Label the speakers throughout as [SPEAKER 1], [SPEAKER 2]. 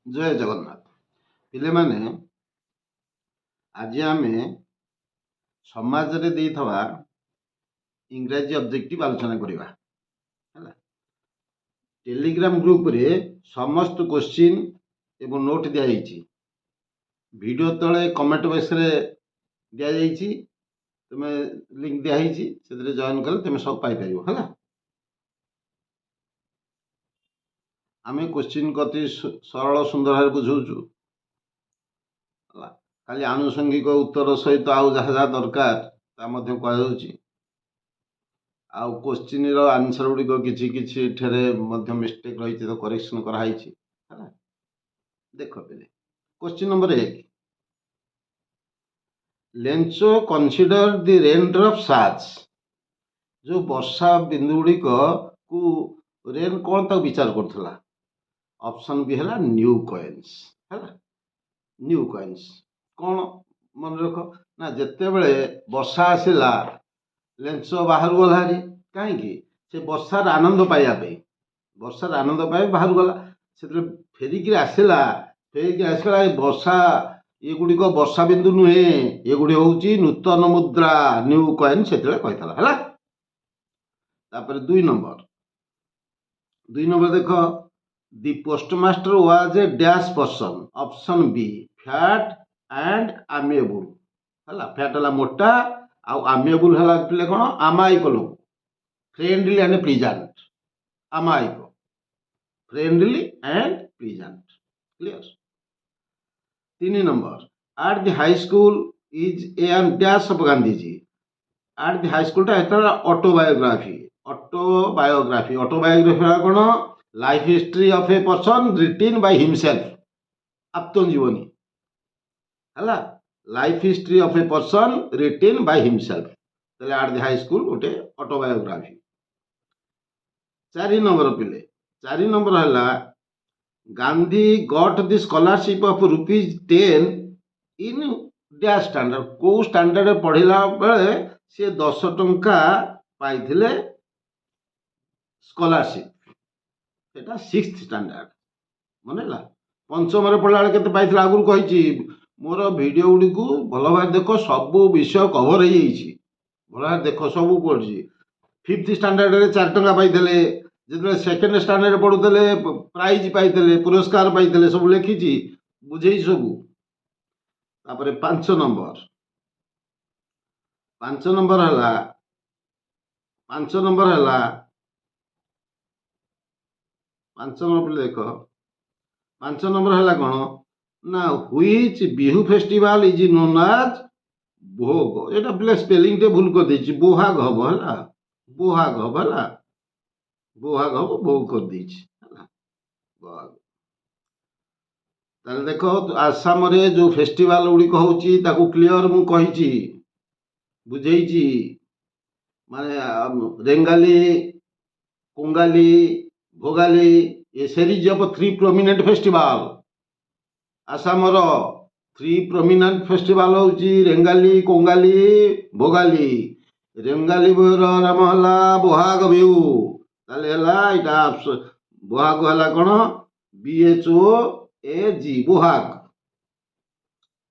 [SPEAKER 1] जय जगन्नाथ पिले माने आज आम समाज रे देइथवा इंग्राजी ऑब्जेक्टिव आलोचना करवा। टेलीग्राम ग्रुप रे समस्त क्वेश्चन एवं नोट दिया जाइए। वीडियो तले कमेंट बॉक्स रे दिया जाइए। तुम लिंक दिखाई से जॉइन कले तुम सब पाई परियो है। आम क्वेश्चन कति सरल सुंदर भाव बुझाऊँ। खाली आनुषंगिक उत्तर सहित आउ जहाँ जहाँ दरकार कहुच्छी। आउ क्वेश्चन आंसर गुड़िक किसी किसी मिस्टेक रही तो करेक्शन कराई। देख पे question number 1 Lencho consider the rain drops आज जो वर्षा बिंदु गुड़िक को रेन कौन तक विचार करुला। ऑप्शन बी है न्यू कॉइन्स है। न्यू कॉइन्स कौन मन रख ना जिते बड़े वर्षा आसला लेंस बाहर गला कहीं से वर्षार आनंद पाइबा वर्षार आनंद पाई बाहर गला से फेरिक आसला वर्षा ये गुड़िक वर्षा बिंदु नुहे ये गुड़ी हूँ नूतन मुद्रा न्यू कॉइन से कहता है। 2 नंबर देख the postmaster was a dash person. Option B fat and amiable है। फैट है मोटा आमेबुल है पिले कौन आमायिक लोक फ्रेंडली एंड प्लीजेंट। आमायिक friendly and pleasant clear. 3 number at the high school is an dash of Gandhi ji. At the high school autobiography कौन life history of a person written by himself आत्मजीवनी है। Life history of a person written by himself at the high school गोटे autobiography. 4 number पिले 4 number है Gandhi got the scholarship of ₹10 in dash standard को standard पढ़ला बेले सी 10 टंका पाइथिले scholarship एटा 6th standard मन है। पंचम पढ़ला बेले केते पाइथिला आगुर कहिछि मोर वीडियो गुडी को भल भाव देख सब विषय कवर हो भल भाव देख सब पढ़ी। 5th स्टैंडर्ड रे 4 टंका पाइथिले जो 2nd स्टैंडर्ड पढ़ुते प्राइज पाइथिले पुरस्कार पाइथिले सब लिखी बुझे सब। 5 नंबर है 5 नंबर देख 5 नंबर है कौन ना which Bihu festival is known as Bhog. एटा पिले स्पेलिंग टे भूल कर देछि बोहाग हब है बोहाग हब है बोहाग हब भोग कर देछि बोहाग। ताले देखो आसाम रे जो फेस्टिवल गुड़ी कहूची ताकू क्लियर मु कहिछि बुझेइछि माने रेंगाली कोंगाली भोगाली ये series of 3 prominent festival. Assam 3 prominent festival होची रेंगाली कोंगाली भोगाली। रेंगाली बिहूर नाम है बोहाग बिहू ताले हला इटा बोहाग हला कोन BHOAG बोहाग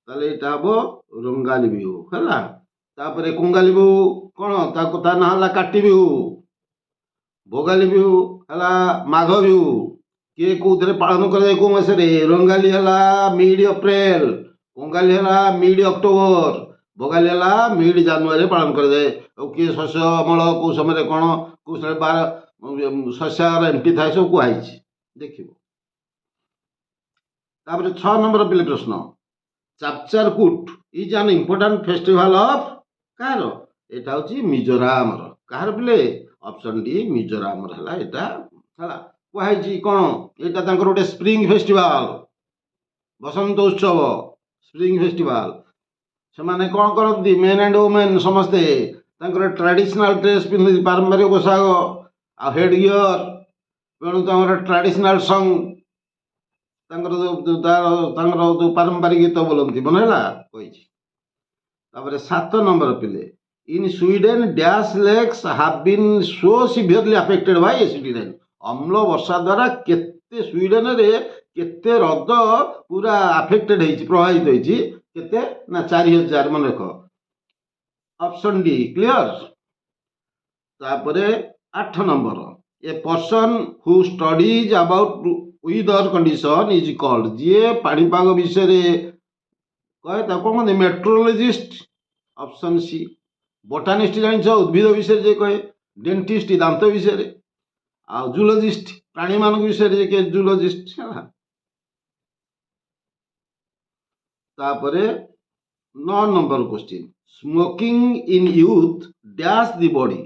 [SPEAKER 1] ताले इटा हबो रंगाली बिहू हला। तापरे कोंगाली बिहू कोन ताको ता ना हला काटी बिहू। भोगाली बिहू हला माघ बिहू किए कौन पालन कर कौ मस रंगाली है मिड अप्रैल कोंगाली है मिड अक्टोबर भोगाली है मिड जानुरी पालन कराए। किए शस्य अमल कौ समय कौन कौ समय बार शस्यार एमटी थाए सब कहुई देख। 6 नंबर पिले प्रश्न Chapcharkut is an important festival of कार एटा हूँ मिजोराम कहार पिले। ऑप्शन डी मिजोराम है कहुई कौन यहाँ गोटे स्प्रिंग फेस्टिवल बसंत उत्सव स्प्रिंग फेस्टिवल से माने कौन करती मेन एंड वुमेन समस्ते ट्रेडिशनल ड्रेस पिंधि पारंपरिक पोशाक आ हेड गियर तेणु ट्रेडिशनल सॉन्ग जो पारंपरिक गीत बोलती मन है कही। 7 नंबर पिले in Sweden dash lakes have been so severely affected by acid rain. अम्ल वर्षा द्वारा केते स्वीडेन रे केते हृद पूरा अफेक्टेड प्रभावित होती केते ना 4000 मन रख ऑप्शन डी क्लियर। तापरे 8 number a person who studies about weather condition is called जे पाणीपाग विषय कहे कौन मेट्रोलॉजिस्ट ऑप्शन सी। बोटानिस्ट जान उद्भिद विषय जे कहे डेंटिस्ट दांत विषय आ जूलॉजिस्ट प्राणी मान विषय के जूलॉजिस्ट है। तापरे 9 number question smoking in youth dash the body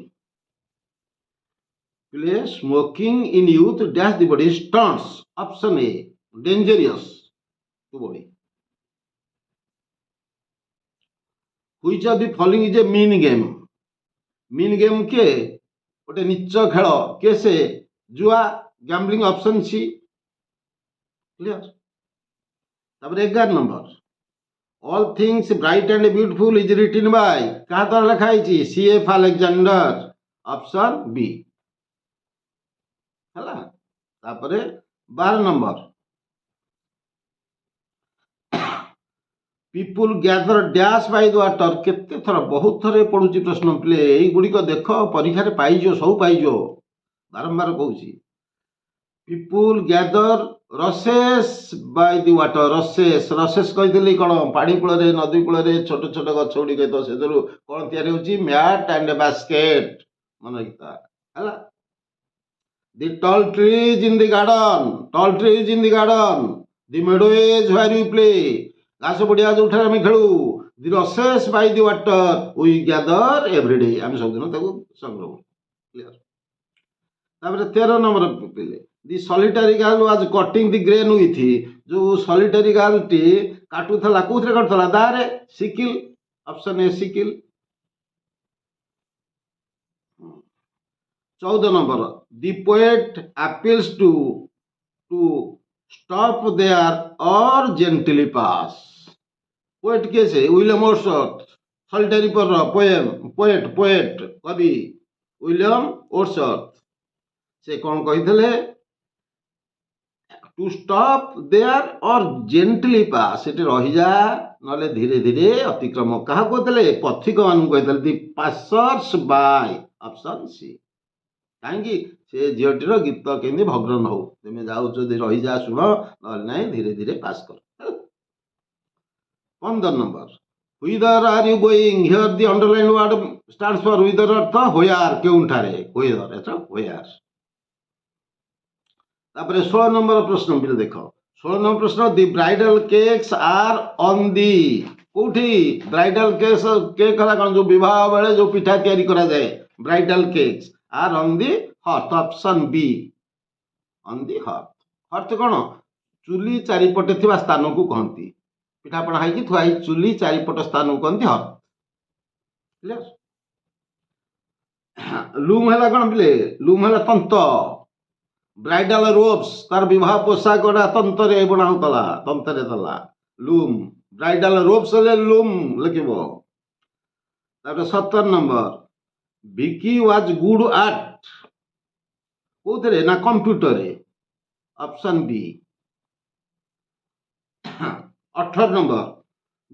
[SPEAKER 1] play smoking in youth dash the body stunts option A dangerous to body which of the following is a mean game के गोटे नीच खेल के से जुआ गैम्बलिंग ऑप्शन सी क्लियर। तापर 11 number all things bright and beautiful is written by क्या द्वारा लिखाई सी.एफ. अलेक्जेंडर ऑप्शन बी है। तापरे 12 number people gather dash by the water केते थर बहुत थर पड़ुची प्रश्न प्ले यही गुड़िक देख परीक्षा रे पाइजो सब पाइजो बारंबार कहूँ people gather रसेस by the water रसेस कही कौन पानी कूल नदी कूल छोट छोट गछ गुड़िक तो से कौन तैयारी मैट एंड बास्केट मन रखता है। The tall trees in the garden the meadows where you play घास बढ़िया जो खेलू the rushes by the water we gather every day आम सब दिन संग्रह क्लियर। तापर 13 नंबर पिले the solitary girl was cutting the grain with जो सॉलिटरी गर्ल टी काटुला कोथरे काटुला दारे sickle option A sickle. 14 number the poet appeals to stop there or gently pass poet के से विलियम वर्ड्सवर्थ सॉलिटरी पर पोएट कवि विलियम वर्ड्सवर्थ से कौन कही to stop there or gently पास से रही जा ना धीरे धीरे अतिक्रम क्या कहते पथिक मान कहते दि पासर्स बाय ऑप्शन सी कहीं से झीटर गीत केमी भग्न न हो तुम जाऊ रही जा शुण ना धीरे धीरे पास कर। 15 number whether are you going here the underline word stands for whether अर्थ व्हेयर केउंठारे व्हिदर एटा व्हेयर। तापरे 16 नंबर प्रश्न भी देख 16 नंबर प्रश्न the bridal cakes are on the कोठी ब्राइडल केक है कौन जो विवाह बेले जो पिठा तैयारी करा जाए bridal cakes are on the hearth option B on the hearth कौन चुली चारिपटे थिबा स्थान को कहती पिठापणा है थुआई चुली चारिपट स्थान को कहती हर्थ क्लियर। लूम है कौन पिले लूम है तंत ब्राइडल रोब्स तार विवाह पोशाक तंत्र बना होता तंत्र दला लूम ब्राइडल रोब्स लूम लिख 17 number Vicky was good art कौन ना computer option B. 18 number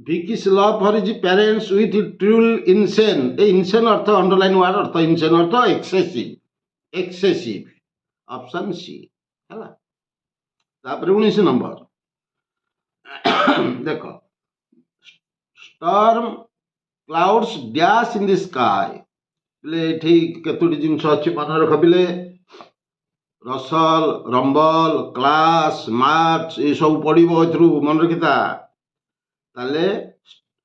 [SPEAKER 1] Vicky's love for his parents with truly insane insane अर्थ अंडरलाइन वर्ड अर्थ इनसेन अर्थ एक्सेसिव ऑप्शन सी है। तापर 19 नंबर देख storm clouds dash in the sky केतोटी जिन अच्छी मन रख पिले रसल रंबल क्लास मार्च ये सब पड़ो मन रखिता ताले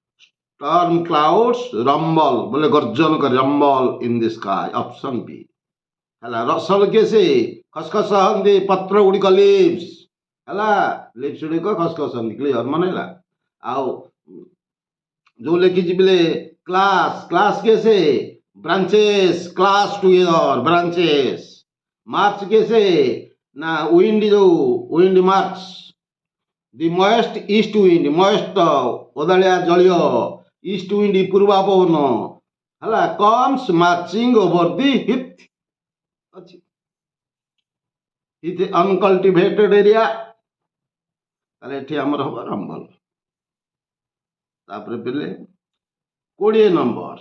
[SPEAKER 1] स्टॉर्म क्लाउड्स रंबल बोले गर्जन कर rumble in the sky option B है। रसल के से खसखस हंदी पत्र गुड़िक लिप्स है लिप्स गुड़िक खसखस हंदी क्लियर मन है आउ जो लिखी बोले क्लास क्लास के से branches class together branches march के से ना विंड जो wind march the moist east wind moist ओदालिया जलिय ईस्ट विंड पूर्वा पवन है कम्स मार्चिंग ओवर दी हिथ अच्छी हिथ अनकल्टिवेटेड एरिया ତାହେଲେ ଏଠି ଆମର ହବ ରମ୍ବଲ। ତାପରେ ପିଲେ 20 number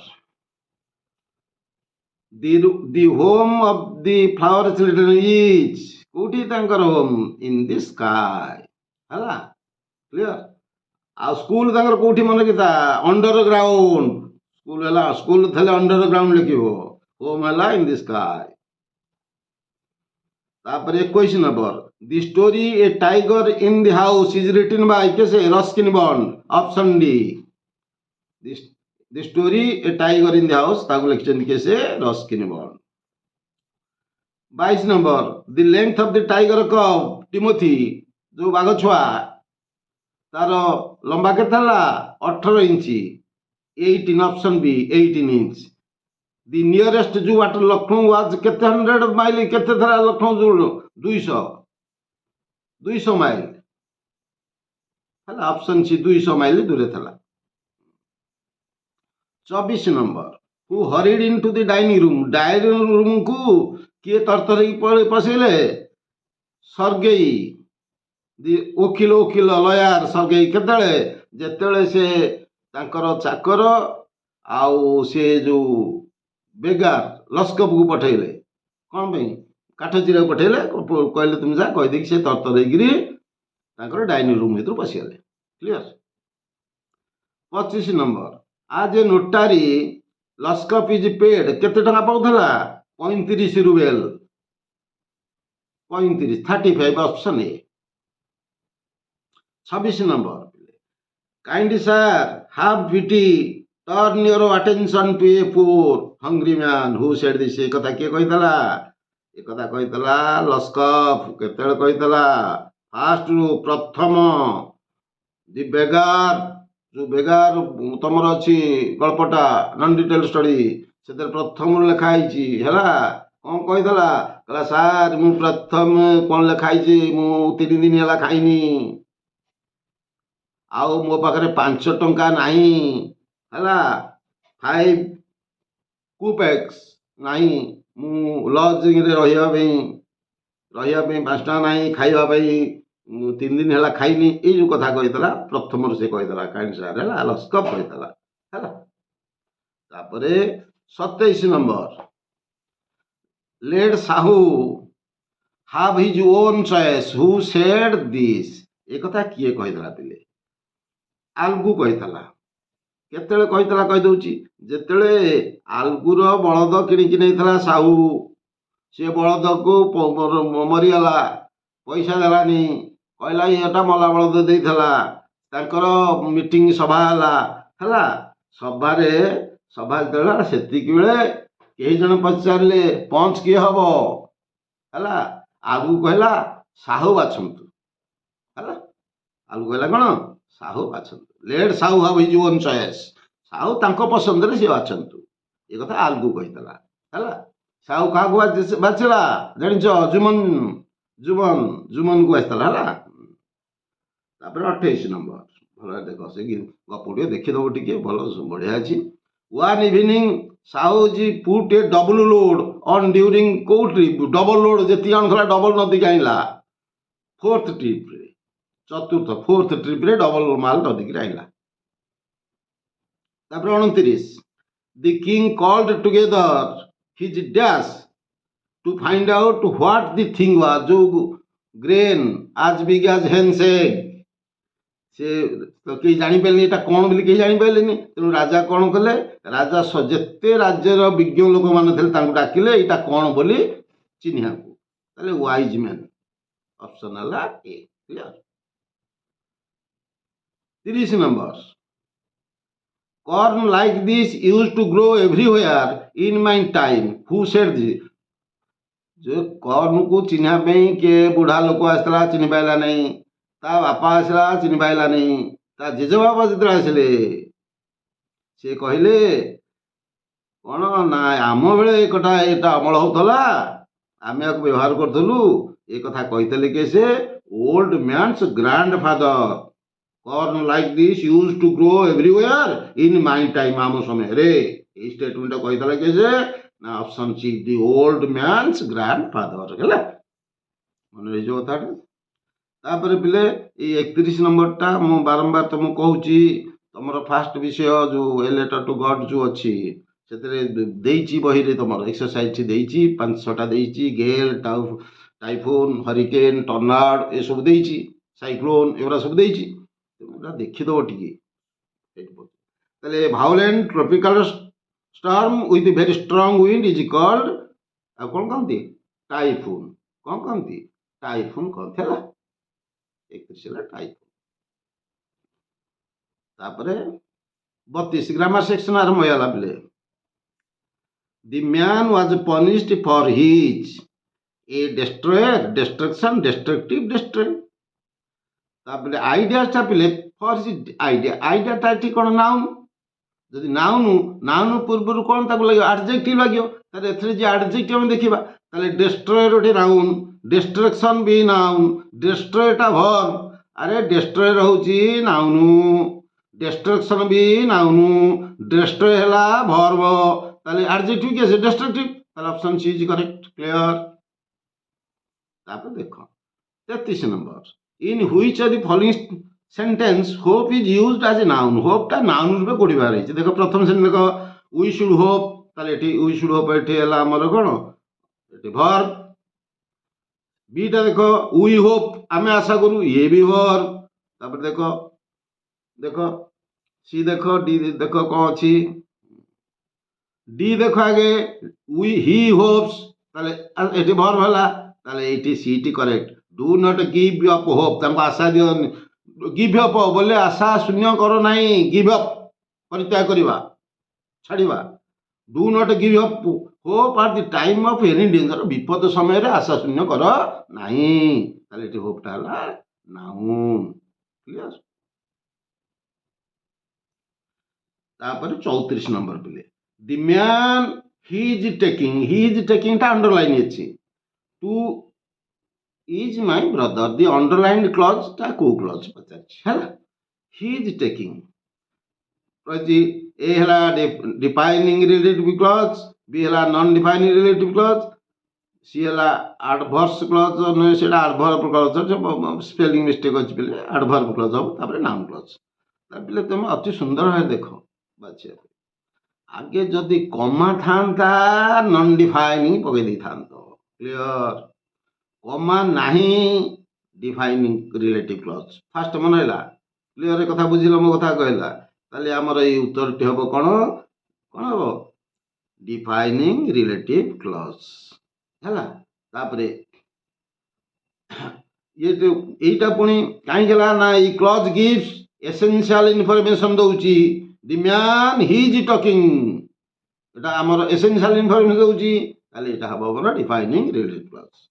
[SPEAKER 1] the home of the flower children is, କୋଉଠି ତାଙ୍କର ହୋମ୍? In the sky. ହେଲା କ୍ଲିୟର। ଆଉ ସ୍କୁଲ ତାଙ୍କର କୋଉଠି ମନେ ରଖିଥା? Underground. ସ୍କୁଲ ହେଲା, ସ୍କୁଲ ଥିଲେ ଅଣ୍ଡର ଗ୍ରାଉଣ୍ଡ ଲେଖିବ, ହୋମ୍ ହେଲା ଇନ୍ ଦି ସ୍କାଏ। ତାପରେ 21 number the story a tiger in the house is written by କିଏ? ସେ Ruskin Bond. Option D. The story a tiger in the house ତାକୁ ଲେଖିଛନ୍ତି କିଏ? ସେ Ruskin Bond. 22 number the length of the tiger cub Timothy, ଯୋଉ ବାଘ ଛୁଆ ତାର ଲମ୍ବା କେତେ ହେଲା? 18 inch. 18 option B 18 inch. The nearest zoo at Lucknow was କେତେ 100 ମାଇଲ? କେତେ ଥିଲା ଲକ୍ଷ୍ନୌ ଜୁ? 200 ମାଇଲ। ହେଲା ଅପସନ୍ ସି 200 ମାଇଲ ଦୂରେ ଥିଲା। 24 number who hurried into the dining room, dining ରୁମକୁ କିଏ ତରତରିକି ପଶିଲେ? ସର୍ଗେଇ, ଓକିଲ ଲୟାର ସର୍ଗେଇ। କେତେବେଳେ? ଯେତେବେଳେ ସେ ତାଙ୍କର ଚାକର ଆଉ ସେ ଯୋଉ ବେଗାର ଲସ୍କପକୁ ପଠେଇଲେ, କ'ଣ ପାଇଁ? କାଠ ଚିରାକୁ ପଠେଇଲେ, କହିଲେ ତୁମେ ଯା, କହିଦେଇକି ସେ ତରତର ହେଇକିରି ତାଙ୍କର ଡାଇନିଂ ରୁମ୍ ଭିତରୁ ପଶିଗଲେ। Clear. 25 number as a notary ଲସ୍କପ ଇଜ ପେଡ୍, କେତେ ଟଙ୍କା ପାଉଥିଲା? 35 rouble. 35 option A. 26 number kind sir have pity turn your attention to a poor hungry man who said this, ଏ କଥା କିଏ କହିଥିଲା? ଏ କଥା କହିଥିଲା ଲସ୍କପ। କେତେବେଳେ କହିଥିଲା? ଫାଷ୍ଟରୁ, ପ୍ରଥମ। ଦି ବେଗାର, ଯୋଉ ବେଗାର ତମର ଅଛି ଗଳ୍ପଟା ନନ୍ ଡିଟେଲ ଷ୍ଟଡି, ସେଥିରେ ପ୍ରଥମରୁ ଲେଖା ହେଇଛି। ହେଲା କ'ଣ କହିଥିଲା? କହିଲା ସାର୍ ମୁଁ ପ୍ରଥମେ କ'ଣ ଲେଖା ହେଇଛି, ମୁଁ 3 ଦିନ ହେଲା ଖାଇନି, ଆଉ ମୋ ପାଖରେ 5 ଟଙ୍କା ନାହିଁ। ହେଲା 5 କୁପେକ୍ସ ନାହିଁ, ମୁଁ ଲଜିଂରେ ରହିବା ପାଇଁ 5 ଟଙ୍କା ନାହିଁ, ଖାଇବା ପାଇଁ 3 ଦିନ ହେଲା ଖାଇନି। ଏଇ ଯୋଉ କଥା କହିଥିଲା ପ୍ରଥମରୁ ସେ କହିଥିଲା କାଇଣ୍ଡ ସାର୍। ହେଲା ଲସ୍କପ କହିଥିଲା। ହେଲା ତାପରେ 27 number let Sahu have his own choice who said this, ଏ କଥା କିଏ କହିଥିଲା ପିଲେ? ଆଲଗୁ କହିଥିଲା। କେତେବେଳେ କହିଥିଲା? କହିଦଉଛି, ଯେତେବେଳେ ଆଲଗୁର ବଳଦ କିଣିକି ନେଇଥିଲା ସାହୁ, ସେ ବଳଦକୁ ମରିଗଲା, ପଇସା ଦେଲାନି, କହିଲା ଏଟା ମଲା ବଳଦ ଦେଇଥିଲା। ତାଙ୍କର ମିଟିଂ ସଭା ହେଲା। ହେଲା ସଭା ଯେତେବେଳେ ସେତିକି ବେଳେ କେହି ଜଣେ ପଚାରିଲେ ପଞ୍ଚ କିଏ ହବ? ହେଲା ଆଲଗୁ କହିଲା ସାହୁ ବାଛନ୍ତୁ। ହେଲା ଆଲଗୁ କହିଲା କ'ଣ? ସାହୁ ବାଛନ୍ତୁ। Let Sahu have his own choice, Sahu ତାଙ୍କ ପସନ୍ଦରେ ସିଏ ବାଛନ୍ତୁ, ଏ କଥା ଆଲଗୁ କହିଥିଲା। ହେଲା ସାହୁ କାହାକୁ ବାଛିଲା ଜାଣିଛ? ଜୁମନକୁ ଆସିଥିଲା। ହେଲା ତାପରେ 28 ନମ୍ବର ଭଲ ଦେଖ, ସେ ଗପ ଟିକେ ଦେଖିଦବ ଟିକେ, ଭଲ ବଢିଆ ଅଛି। One evening Sahu G put A double load on during କୋଉ ଟ୍ରିପ୍? ଡବଲ ଲୋଡ୍ ଯେତିକି ଆଣୁଥିଲା ଡବଲ ନଦୀକି ଆଣିଲା। 4th ଟ୍ରିପ୍ରେ, ଫୋର୍ଥ ଟ୍ରିପ୍ରେ ଡବଲ ମାଲ ନଦୀକି ଆଣିଲା। ତାପରେ 29 the king called together his dash two find out what the thing was, ଯୋଉ ଗ୍ରେନ୍ ଆଜ ବିଗ୍ ଆଜ ହେନ୍ସ ଏଗ୍, ସେ କେହି ଜାଣିପାରିଲେନି ଏଟା କ'ଣ ବୋଲି, କେହି ଜାଣିପାରିଲେନି। ତେଣୁ ରାଜା କ'ଣ କଲେ? ରାଜା ଯେତେ ରାଜ୍ୟର ବିଜ୍ଞ ଲୋକମାନେ ଥିଲେ ତାଙ୍କୁ ଡାକିଲେ ଏଇଟା କ'ଣ ବୋଲି ଚିହ୍ନିବାକୁ। ତାହେଲେ ୱାଇଜ ମ୍ୟାନ୍, ଅପସନ୍ ହେଲା A. Clear. 30 number corn like this used to grow everywhere in my time who said this, ଯେ କର୍ନକୁ ଚିହ୍ନିବା ପାଇଁ କିଏ ବୁଢା ଲୋକ ଆସିଥିଲା, ଚିହ୍ନି ପାଇଲା ନାହିଁ। ତା ବାପା ଆସିଲା, ଚିହ୍ନି ପାଇଲା ନାହିଁ। ତା ଜେଜେବାପା ଯେତେବେଳେ ଆସିଲେ ସେ କହିଲେ କ'ଣ ନା ଆମ ବେଳେ ଏଟା ଅମଳ ହଉଥିଲା, ଆମେ ୟାକୁ ବ୍ୟବହାର କରୁଥିଲୁ। ଏ କଥା କହିଥିଲେ କି ସେ old man's grandfather. Corn like this used to grow everywhere in my time, ଆମ ସମୟରେ। ଏଇ ଷ୍ଟେଟମେଣ୍ଟ କହିଥିଲା କି ସେ ନା option C the old man's grandfather. ହେଲା ମନେ ରହିଯିବ କଥାଟା। तापर पिले 31 नंबरटा मु बारंबार तुमको कहूची तुमर फास्ट विषय जो ए लेटर टू गॉड जो अच्छी से बही रे तुम एक्सरसाइज देइची 5-6टा देइची गेल टाइफोन हरिकेन टर्नाड ये सब देइची साइक्लोन एवरा सब देइची तुमरा देखि दो टिके तले violent tropical storm with very strong wind is called आ कौन कहती टाइफून कौन कहती टाइफून कहते है 31 टाइफून तापरे 32 ग्रामर सेक्शन आरंभ होला बेले the man was punished for his A destroyer destruction destructive destroy तापरे आइडिया टा पिले फॉर हिज आइडिया आइडिया टा ठीक कोन नाउन जदि नाउन नाउन पूर्व कोन ताको लागो एडजेक्टिव लागो तारे एथरे जे एडजेक्टिव हम देखिबा ताले डिस्ट्रॉयर ओटे नाउन डिस्ट्रक्शन भी नाउन डिस्ट्रॉय टा वर्ब अरे डिस्ट्रॉयर होची नाउन डिस्ट्रक्शन भी नाउन डिस्ट्रॉय हला वर्ब ताले एडजेक्टिव के डिस्ट्रक्टिव ताले option C is correct clear तापर देखो 33 number in which of the following sentence hope is used as a noun hope टा नाउन रूपे कोडी बारे छै देखो प्रथम सेंटेंस देखो वी शुड होप ताले एठी वी शुड होप एठी हला हमर कोन एठी वर्ब बी टा देखो वी होप आमे आशा करू ये भी वर्ब तापर देखो देखो सी देखो डी देखो कौन अच्छी डी देखो आगे वी ही होप्स ताले एठी वर्ब हला ताले एठी सी टी correct do not give up hope तमको आशा दियो गिव अप बोले आशा शून्य करो नहीं गिव अप परित्याग करवा छाड़वा do not give up hope at the time of any danger विपद समय रे आशा शून्य कर नहीं ताले एठी होप टा हला नाउन क्लियर तापर 34 नंबर पिले the man he is taking टा अंडरलाइन अछि two is my brother the underlined clause टा को क्लॉज पचार हैला ही इज टेकिंग प्रति ए हला डिफाइनिंग रिलेटिव क्लॉज बी हला non defining relative clause C हला एडवर्स क्लॉज न सेडा एडवर्ब क्लॉज स्पेलिंग मिस्टेक अछि पिले एडवर्ब क्लॉज हो तापर नाउन क्लॉज ता पिले तुम अति सुंदर है देखो बाछे आगे जदि कमा थांता नॉन डिफाइनिंग पके दी थांतो क्लियर कमा नहीं डिफाइनिंग रिलेटिव क्लॉज फास्ट मन हैला क्लियर कथा बुझिलो मो कथा कहला ताले हमर ए उत्तर टी हबो कोन कोन हबो डिफाइनिंग रिलेटिव क्लॉज हैला तापरे ये तो एटा पुनी काई गेला ना ई क्लॉज गिव्स एसेंशियल इन्फॉर्मेशन दोउची the man he is talking एटा हमर एसेंशियल इन्फॉर्मेशन दोउची ताले एटा हबो कोन डिफाइनिंग रिलेटिव क्लॉज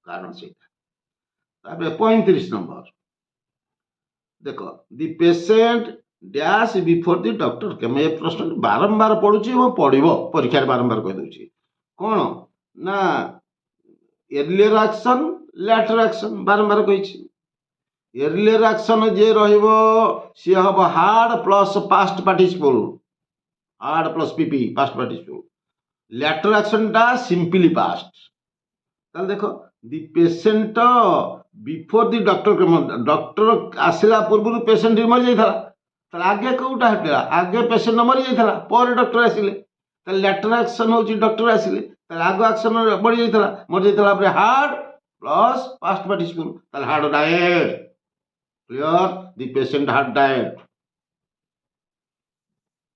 [SPEAKER 1] कारण से 35 नंबर देखो the patient dash before the doctor के मैं प्रश्न बारंबार पढ़ुची वो पढ़िबो परीक्षा बारंबार कह दूची कौन ना एर्लियर एक्शन लेटर एक्शन बारंबार कहिछि एर्लियर एक्शन जे रहइबो से हबो had plus past participle had plus PP past participle later action टा सिंपली पास्ट ताल देखो the patient before the doctor आसला पूर्व पेशेंट मर जाइए आगे कौटा हटला आगे पेशेंट मर जाइए पर डॉक्टर आसिले लेटर एक्शन हूँ डॉक्टर आसिले आग एक्शन बढ़ी जाइए मर जाइए had plus past participle had died clear the patient had died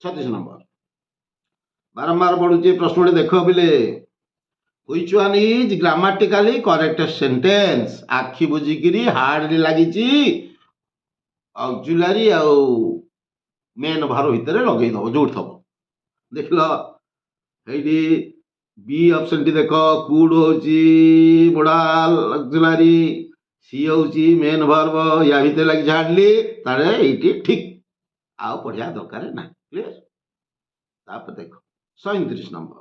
[SPEAKER 1] 36 number बारंबार पढ़ुचे प्रश्न देख बिले Which one is grammatically correct sentence? आखि बुझिकी हार्ड लगी ऑक्सिलरी आउ मेन भार भितर लगे दब जोड़ थब देख लो बी ऑप्शन टी देख कुड होची मोडाल ऑक्सिलरी सी होची मेन वर्ब या भितर लगी झाड़ली तारे एटी ठीक आउ पढ़िया दरकार ना क्लियर तापर देखो 37 number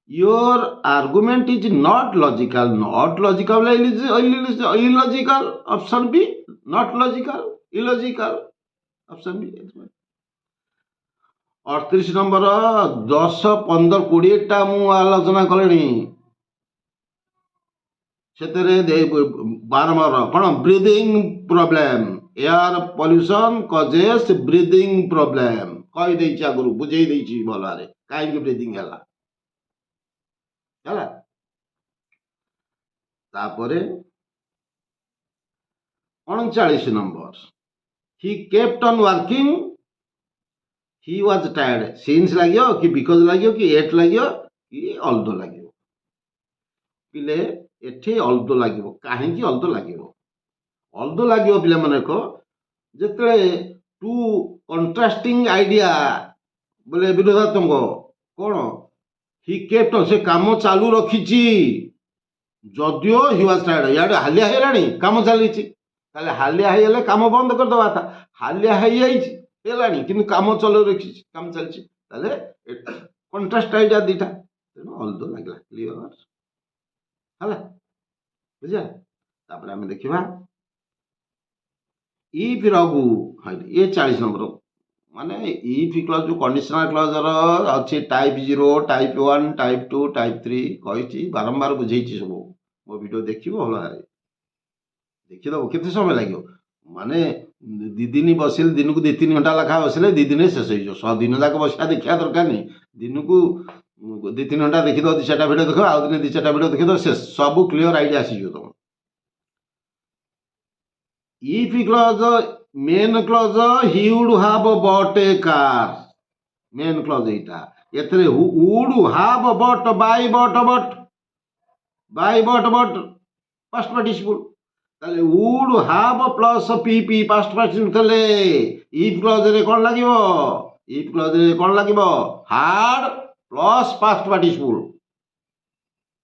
[SPEAKER 1] your argument is not logical illogical option B not logical illogical option B 38 number 10 15 20 टा मु आलोचना कलेनी ସେଥିରେ ବାରମ୍ବାର କ'ଣ breathing problem, air pollution causes breathing problem କହିଦେଇଛି ଆଗରୁ, ବୁଝେଇ ଦେଇଛି ଭଲ ଭାବରେ କାହିଁକି ବ୍ରିଦିଂ ହେଲା। ତାପରେ 39 number, Hi kept on working, he was tired. Since ଲାଗିବ କି ବିକଜ ଲାଗିବ କି ଏଟ୍ ଲାଗିବ କି ଅଲ୍ଦୋ ଲାଗିବ। ପିଲେ ଏଠି ଅଲ୍ଦୋ ଲାଗିବ। କାହିଁକି ଅଲ୍ଦୋ ଲାଗିବ? ଅଲ୍ଦୋ ଲାଗିବ ପିଲାମାନେ ଦେଖ, ଯେତେବେଳେ ଟୁ କଣ୍ଟ୍ରାଷ୍ଟିଂ ଆଇଡିଆ ବୋଲେ ବିରୋଧାତ୍ମକ, କ'ଣ ହି କେପ୍ଟ, ସେ କାମ ଚାଲୁ ରଖିଛି, ଯଦିଓ ହି ୱାଜ୍ ଟାୟାର୍ଡ, ଇଆଡ଼େ ହାଲିଆ ହେଇଗଲାଣି, କାମ ଚାଲିଛି। ତାହେଲେ ହାଲିଆ ହେଇଗଲେ କାମ ବନ୍ଦ କରିଦେବା କଥା। ହାଲିଆ ହେଇଯାଇଛି ହେଲାଣି କିନ୍ତୁ କାମ ଚଲେଇ ରଖିଛି, କାମ ଚାଲିଛି, ତାହେଲେ କଣ୍ଟ୍ରାଷ୍ଟ ଆଇଡିଆ ଦୁଇଟା, ତେଣୁ ଅଲ୍ଦୋ ଲାଗିଲା। କ୍ଲିୟର ହେଲା, ବୁଝିବା। ତାପରେ ଆମେ ଦେଖିବା ଇଫ୍ ରଘୁ, ଏ 40 ନମ୍ବର, ମାନେ ଇଫ୍ କ୍ଲଜ୍ ଯୋଉ କଣ୍ଡିସନାଲ କ୍ଲଜର ଅଛି ଟାଇପ୍ 0, ଟାଇପ୍ 1, ଟାଇପ୍ 2, ଟାଇପ୍ 3 କହିଛି, ବାରମ୍ବାର ବୁଝେଇଛି ସବୁ। ମୋ ଭିଡ଼ିଓ ଦେଖିବ ଭଲ ଭାବରେ, ଦେଖିଦେବ। କେତେ ସମୟ ଲାଗିବ? ମାନେ 2 ଦିନ ବସିଲେ, ଦିନକୁ 2-3 ଘଣ୍ଟା ଲେଖା ବସିଲେ 2 ଦିନରେ ଶେଷ ହେଇଯିବ। ଦିନ ଯାକ ବସିବା ଦେଖିବା ଦରକାର ନାହିଁ। ଦିନକୁ 2-3 ଘଣ୍ଟା ଦେଖିଦବ, 2-4ଟା ଭିଡ଼ିଓ ଦେଖିବ, ଆଉ ଦିନେ 2-4ଟା ଭିଡ଼ିଓ ଦେଖିଦବ, ସେ ସବୁ କ୍ଲିୟର ଆଇଡିଆ ଆସିଯିବ ତମ। If clause main clause, he would have bought a car, main clause ଏଇଟା। ଏଥିରେ would have bought, by bought past participle. ତାହେଲେ would have plus PP past participle ଥିଲେ ଇଫ୍ କ୍ଲଜରେ କ'ଣ ଲାଗିବ? ଇଫ୍ କ୍ଲଜରେ କ'ଣ ଲାଗିବ? Had plus past participle.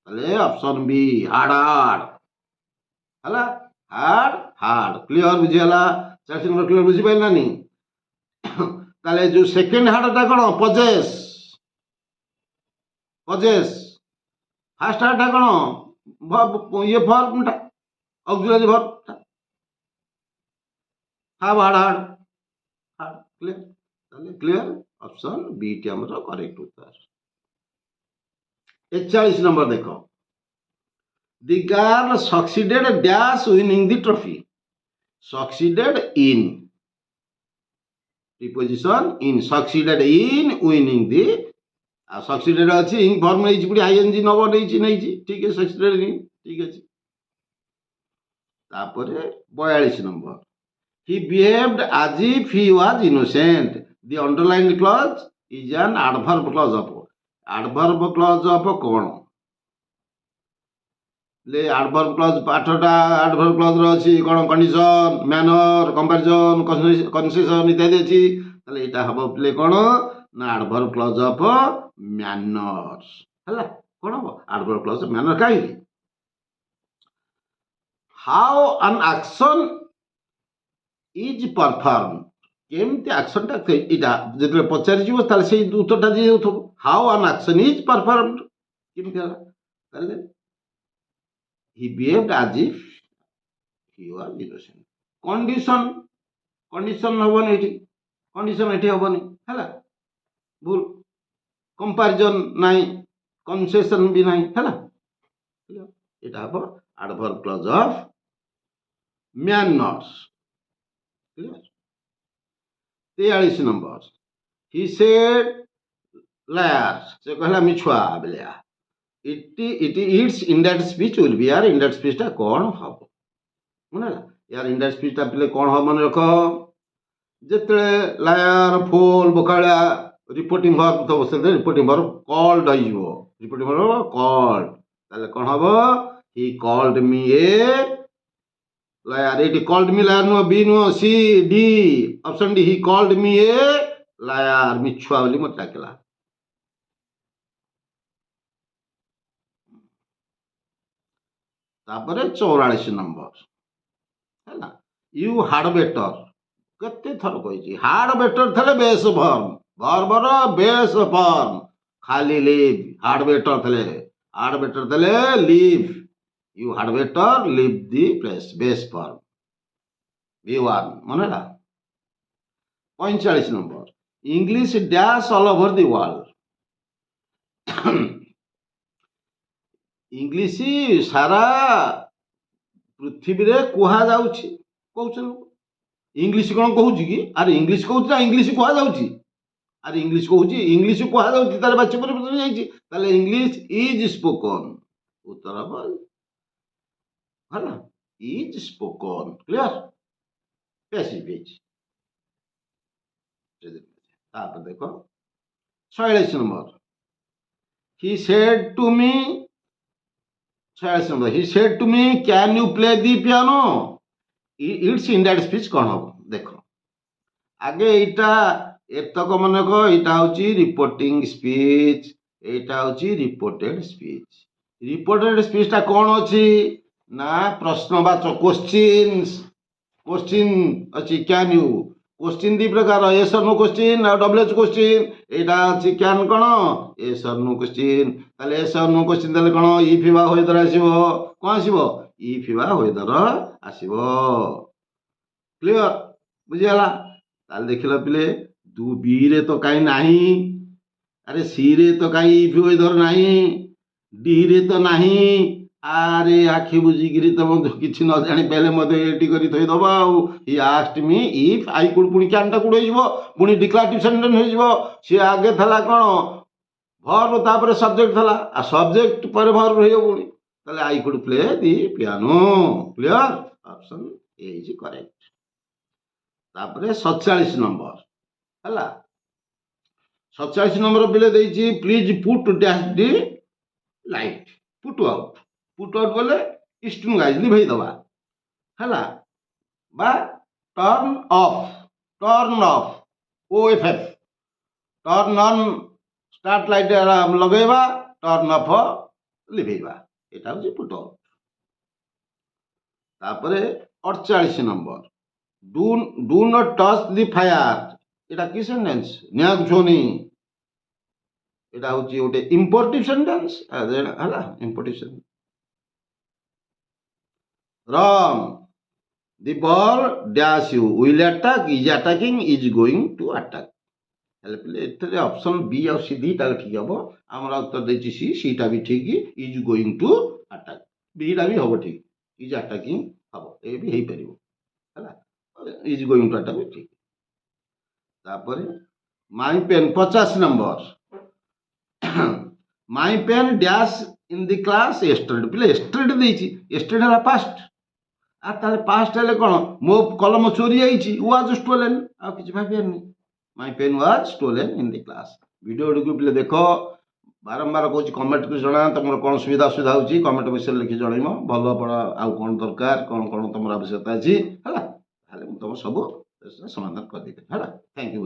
[SPEAKER 1] ତାହେଲେ ଅପସନ୍ ବି ହାଡ୍ ହେଲା, ହାଡ୍। କ୍ଲିୟର ବୁଝିଗଲା? 40 ନମ୍ବର କ୍ଲିୟର ବୁଝିପାରିଲାନି? ତାହେଲେ ଯୋଉ ସେକେଣ୍ଡ ହାଡଟା କ'ଣ? ପଜେସ୍। ଫାଷ୍ଟ ହାଡଟା କ'ଣ? ଇଏ ଫର୍ମଟା, ଅକ୍ସିଲାରି ଭର୍ବ, ହାଡ୍। କ୍ଲିୟର? ତାହେଲେ କ୍ଲିୟର, ଅପସନ୍ ବି ଟି ଆମର କରେକ୍ଟ ଉତ୍ତର। 41 ନମ୍ବର ଦେଖ, the girl succeeded dash winning the trophy. Succeeded in, preposition in, succeeded in winning the, ଆଉ ସକ୍ସିଡେଡ୍ ଅଛି, ଇନ୍ ଫର୍ମ ନେଇଛି, ପୁଣି ଆଇଏନଜି ନବ ନେଇଛି, ଠିକ ଅଛି, ସକ୍ସିଡେଡ୍ ଇନ୍, ଠିକ ଅଛି। ତାପରେ 42 number, he behaved as if he was innocent. The underlined clause is an adverb clause of. Adverb clause of କ'ଣ? ଆଡଭର୍ବ କ୍ଲଜ୍ ପାଠଟା ଆଡଭର୍ବ କ୍ଲଜ୍ ର ଅଛି କ'ଣ? କଣ୍ଡିସନ୍, ମ୍ୟାନର, କମ୍ପାରିଜନ୍, କନସେସନ୍ ଇତ୍ୟାଦି ଅଛି। ତାହେଲେ ଏଇଟା ହବ ପ୍ଲେ କ'ଣ ନା ଆଡଭର୍ବ କ୍ଲଜ୍ ଅଫ୍ ମ୍ୟାନର୍ସ ହେଲା। କ'ଣ ହବ? Adverb clause of ମ୍ୟାନର। କାହିଁକି? ହାଉ ଆନ୍ ଆକ୍ସନ୍ ଇଜ୍ ପରଫର୍ମ, କେମିତି ଆକ୍ସନଟା, ଏଇଟା ଯେତେବେଳେ ପଚାରିଯିବ ତାହେଲେ ସେଇ ଉତ୍ତରଟା ଦିଆଯାଉଥିବ। ହାଉ ଆନ୍ ଆକ୍ସନ୍ ଇଜ୍ ପରଫର୍ମଡ, କେମିତି ହେଲା? ତାହେଲେ he behaved as if he was innocent. Condition ହବନି ଏଠି, କଣ୍ଡିସନ ଏଠି ହବନି ହେଲା, ଭୁଲ। କମ୍ପାରିଜନ ନାହିଁ, କନସେସନ ବି ନାହିଁ ହେଲା। ଏଟା ହବ adverb clause of manners. 43 number, he said liar, ସେ କହିଲା ମିଛୁଆ ବେଲିଆ। It's indirect speech will be, ୟାର ଇନଡାଇରେକ୍ଟ ସ୍ପିଚଟା କ'ଣ ହବ? ମନେ ହେଲା, ୟାର ଇନଡାଇରେକ୍ଟ ସ୍ପିଚଟା ପିଲେ କ'ଣ ହବ ମନେ ରଖ। ଯେତେବେଳେ ଲାୟାର, ଫୋଲ୍, ବୋକାଳିଆ ରିପୋର୍ଟିଂ ଭର୍ବ ଥିବ, ସେତେବେଳେ ରିପୋର୍ଟିଂ ଭର୍ବ କଲ୍ଡ ହେଇଯିବ। ରିପୋର୍ଟିଂ ଭର୍ବ କଲ୍ଡ, ତାହେଲେ କ'ଣ ହବ? ହି କଲ୍ଡ ମି ଏ ଲାୟାର। ଏଇଠି କଲ୍ଡ ମି ଲାୟାର ନୁହଁ, ବି ନୁହଁ, ସି, ଡି, ଅପସନ୍ ଡି। ହି କଲ୍ଡ ମି ଏ ଲାୟାର, ମିଛୁଆ ବୋଲି ମତେ ଡାକିଲା। ତାପରେ 44 ନମ୍ବର ହେଲା, ୟୁ ହାଡ୍ ବେଟର। କେତେ ଥର କହିଛି, ହାଡ୍ ବେଟର ଥିଲେ ବେସ୍ ଫର୍ମ, ଭର୍ବର ବେସ୍ ଫର୍ମ। ଖାଲି ଲିଭ୍, ହାଡ୍ ବେଟର ଥିଲେ, leave. You had better leave the place, base form V1, ମନେ ହେଲା। 45 number, English dash all over the world. English सारा पृथ्वी रे कुहा जाउछि कहउछ इंग्लिश कौन कहूँ कि अरे इंग्लिश कहूँ ना इंग्लिश कह जाऊँगी अरे इंग्लिश कहूँ इंग्लिश कह जाऊँगी तार बाच्य परिवर्तन जाइए इंग्लिश इज स्पोकन उत्तर हम है इज स्पोकन क्लियर पैसिव देख 46 number he said to me 46 number he said to me can you play the piano it's indirect speech कौन हम देख आगे एटा एतक मनक एटा हूँ रिपोर्टिंग स्पीच एटा हूँ रिपोर्टेड स्पीच रिपोर्टेड स्पीचटा कौन अच्छी ना प्रश्नवाचक क्वेश्चन अच्छी कैन यू क्वेश्चन दी प्रकार एस और नो क्वेश्चन और डब्ल्यूएच क्वेश्चन एटा अच्छी कैन कौन एस और नो क्वेश्चन ताले एस और नो क्वेश्चन ताले कौन इफ बा होइदर आसीबो कौन आसीबो इफ बा होइदर आसीबो क्लियर बुझिगला ताले देखिला पिले दू बी रे तो काई नाही अरे सी रे तो काई इफ होइदर नाही डी रे तो नाही आरे आखि बुझिकी तुम किसी न जानी पहले मत एटी कर थोदब ही asked me if I could पुणी कैन टा कुड हो पुणी डिक्लारेटिव सेंटेंस हो सी आगे था कौन भर्ब तापर सब्जेक्ट था आ सब्जेक्ट पर भर्ब रही पुणी ताले I could play the piano clear option A is correct तापर 47 नंबर है 47 नंबर पिले देछि please put dash the light put out बोले स्टून गाइज लिभे दबा है बा turn off O F F turn on start light लगेबा टर्न ऑफ लिभेबा एटा हूँ पुट आउट तापरे 48 number do not touch the fire एटा की सेंटेंस निया छुनी एटा हूँ गोटे इंपोर्टिव सेंटेंस है इंपोर्टिव sentence Wrong. The ball dash you will attack is attacking is going to attack. हेल्ले ऑप्शन बी और सी दीटा ठीक हम आम उत्तर देती सी सीटा भी ठीक इज गोइंग टू अटैक बीटा भी हम ठीक इज अटैकिंग हम ये भी हो पार इज गोइंग टू अटैक भी ठीक तापर my pen 50 number my pen dash in the class yesterday पिले एस्टरडे देती एस्टरडे है पास्ट आ ताले पास्ट हेले कौन मो कलम चोरी जाइए वाज स्टोलेन आ किछि भाबियानी my pen was stolen in the class video को पिले देखो बारंबार कहूँ कमेंट कर जना तुम कौन सुविधा असुविधा होची कमेंट विषय लिखि जणैम भल पड़ा आउ कौन दरकार कौन कौन तुम आवश्यकता अच्छी है तुम सब समाधान कर देते है थैंक यू।